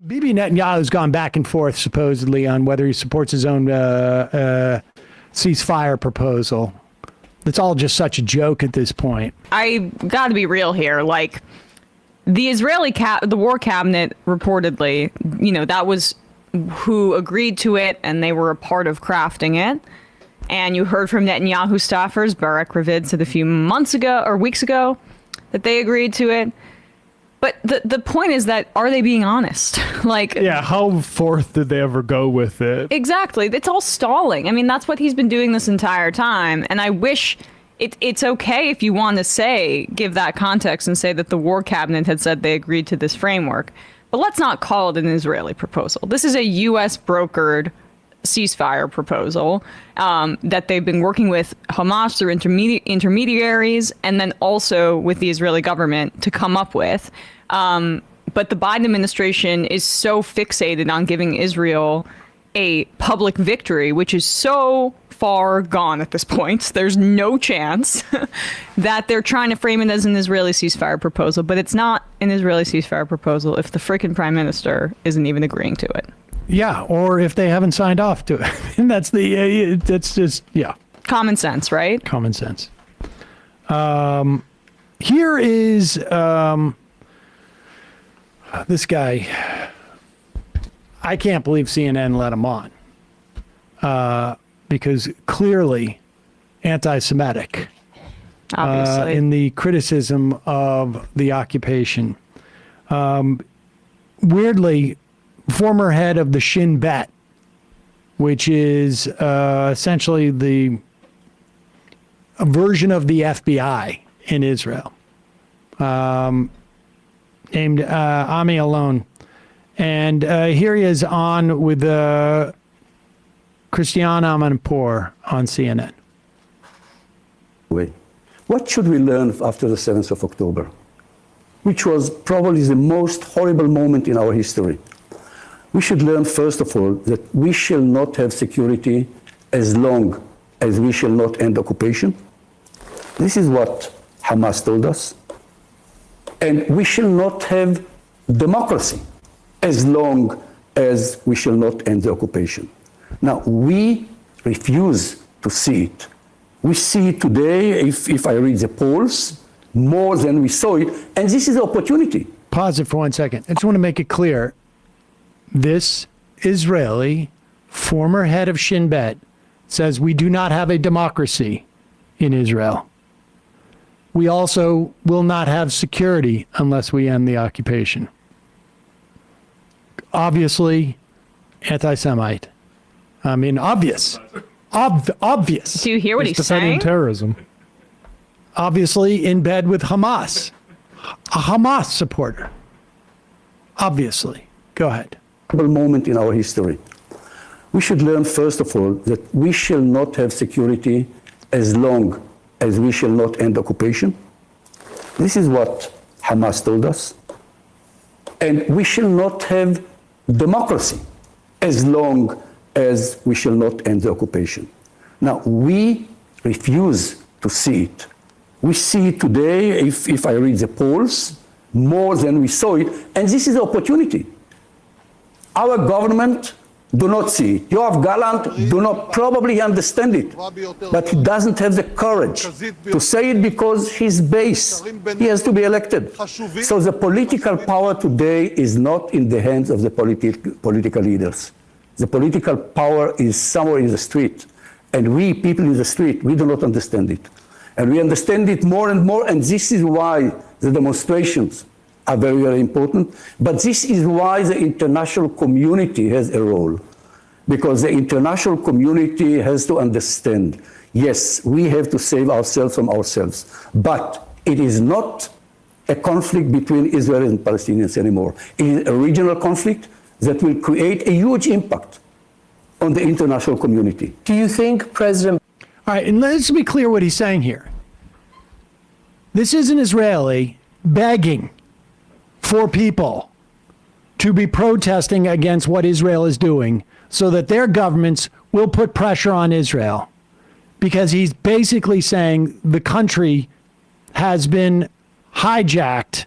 Bibi Netanyahu's gone back and forth supposedly on whether he supports his own ceasefire proposal. It's all just such a joke at this point. I got to be real here. Like, the Israeli the war cabinet reportedly, that was who agreed to it, and they were a part of crafting it. And you heard from Netanyahu staffers, Barak Ravid said a few months ago or weeks ago that they agreed to it. But the point is that, are they being honest? How forth did they ever go with it? Exactly. It's all stalling. I mean, that's what he's been doing this entire time. And I wish it's okay if you want to give that context and say that the war cabinet had said they agreed to this framework. But let's not call it an Israeli proposal. This is a U.S. brokered ceasefire proposal that they've been working with Hamas through intermediaries and then also with the Israeli government to come up with. But the Biden administration is so fixated on giving Israel a public victory, which is so far gone at this point. There's no chance that they're trying to frame it as an Israeli ceasefire proposal. But it's not an Israeli ceasefire proposal if the frickin' prime minister isn't even agreeing to it. Yeah, or if they haven't signed off to it. And that's just common sense, right? Common sense. Here is this guy. I can't believe CNN let him on because clearly anti-Semitic Obviously. in the criticism of the occupation. Weirdly, former head of the Shin Bet, which is essentially a version of the FBI in Israel, named Ayalon. And here he is on with Christiane Amanpour on CNN. What should we learn after the 7th of October, which was probably the most horrible moment in our history? We should learn, first of all, that we shall not have security as long as we shall not end occupation. This is what Hamas told us. And we shall not have democracy as long as we shall not end the occupation. Now, we refuse to see it. We see it today, if I read the polls, more than we saw it, and this is the opportunity. Pause it for 1 second. I just want to make it clear. This Israeli former head of Shin Bet says we do not have a democracy in Israel. We also will not have security unless we end the occupation. Obviously, anti-Semite. I mean, obvious. Obvious. Do you hear what he's saying? Terrorism. Obviously in bed with Hamas. A Hamas supporter. Obviously. Go ahead. Moment in our history. We should learn, first of all, that we shall not have security as long as we shall not end occupation. This is what Hamas told us. And we shall not have democracy as long as we shall not end the occupation. Now, we refuse to see it. We see it today, if I read the polls, more than we saw it, and this is the opportunity. Our government do not see it. Yoav Gallant do not probably understand it, but he doesn't have the courage to say it because his base, he has to be elected. So the political power today is not in the hands of the political leaders. The political power is somewhere in the street, and we, people in the street, we do not understand it. And we understand it more and more, and this is why the demonstrations are very, very important. But this is why the international community has a role. Because the international community has to understand, yes, we have to save ourselves from ourselves. But it is not a conflict between Israel and Palestinians anymore. It is a regional conflict that will create a huge impact on the international community. Do you think President... All right, and let's be clear what he's saying here. This is an Israeli begging for people to be protesting against what Israel is doing so that their governments will put pressure on Israel, because he's basically saying the country has been hijacked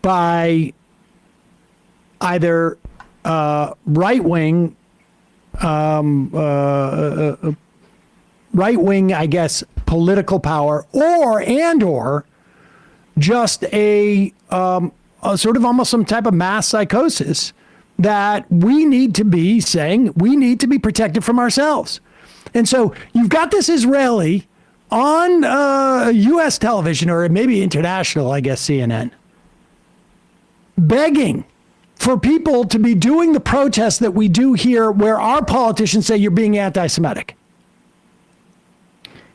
by either right-wing, I guess, political power, or just a sort of almost some type of mass psychosis that we need to be saying we need to be protected from ourselves. And so you've got this Israeli on U.S. television, or maybe international, I guess, CNN, begging for people to be doing the protests that we do here, where our politicians say you're being anti-Semitic.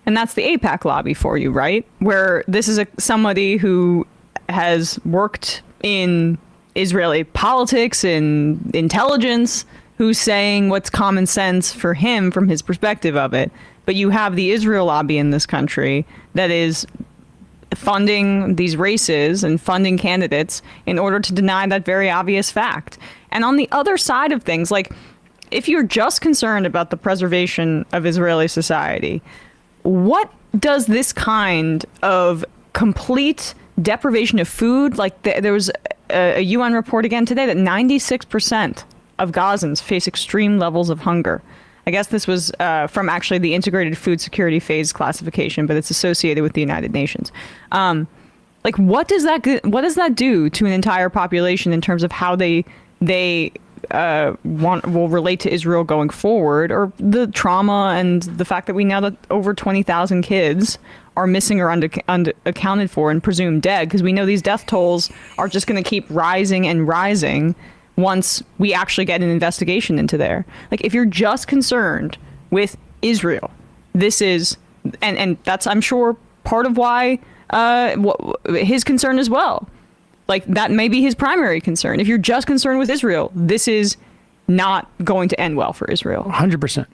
And that's the AIPAC lobby for you, right? Where this is somebody who has worked in Israeli politics and intelligence, who's saying what's common sense for him from his perspective of it. But you have the Israel lobby in this country that is funding these races and funding candidates in order to deny that very obvious fact. And on the other side of things, like, if you're just concerned about the preservation of Israeli society, what does this kind of complete deprivation of food, like there was a UN report again today that 96% of Gazans face extreme levels of hunger. I guess this was from actually the Integrated Food Security Phase classification, but it's associated with the United Nations. Like, what does that do to an entire population in terms of how they will relate to Israel going forward, or the trauma and the fact that we know that over 20,000 kids are missing or unaccounted for and presumed dead, because we know these death tolls are just going to keep rising and rising once we actually get an investigation into there. Like, if you're just concerned with Israel, this is, and that's, I'm sure, part of why his concern as well. Like, that may be his primary concern. If you're just concerned with Israel, this is not going to end well for Israel. 100%.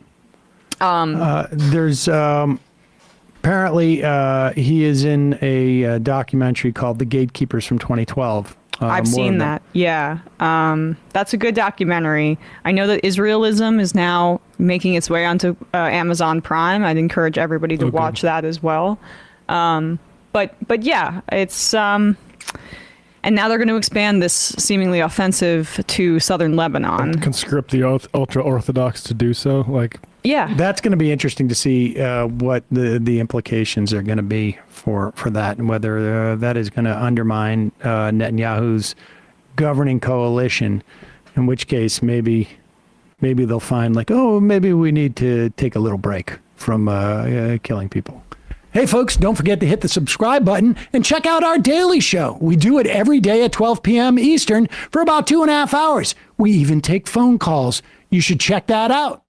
There's apparently he is in a documentary called The Gatekeepers from 2012. I've seen that. Yeah. That's a good documentary. I know that Israelism is now making its way onto Amazon Prime. I'd encourage everybody to watch that as well. But yeah, it's and now they're going to expand this seemingly offensive to southern Lebanon. Conscript the ultra-Orthodox to do so. Like, yeah, that's going to be interesting to see what the implications are going to be for that, and whether that is going to undermine Netanyahu's governing coalition. In which case, maybe they'll find, like, oh, maybe we need to take a little break from killing people. Hey, folks, don't forget to hit the subscribe button and check out our daily show. We do it every day at 12 p.m. Eastern for about 2.5 hours. We even take phone calls. You should check that out.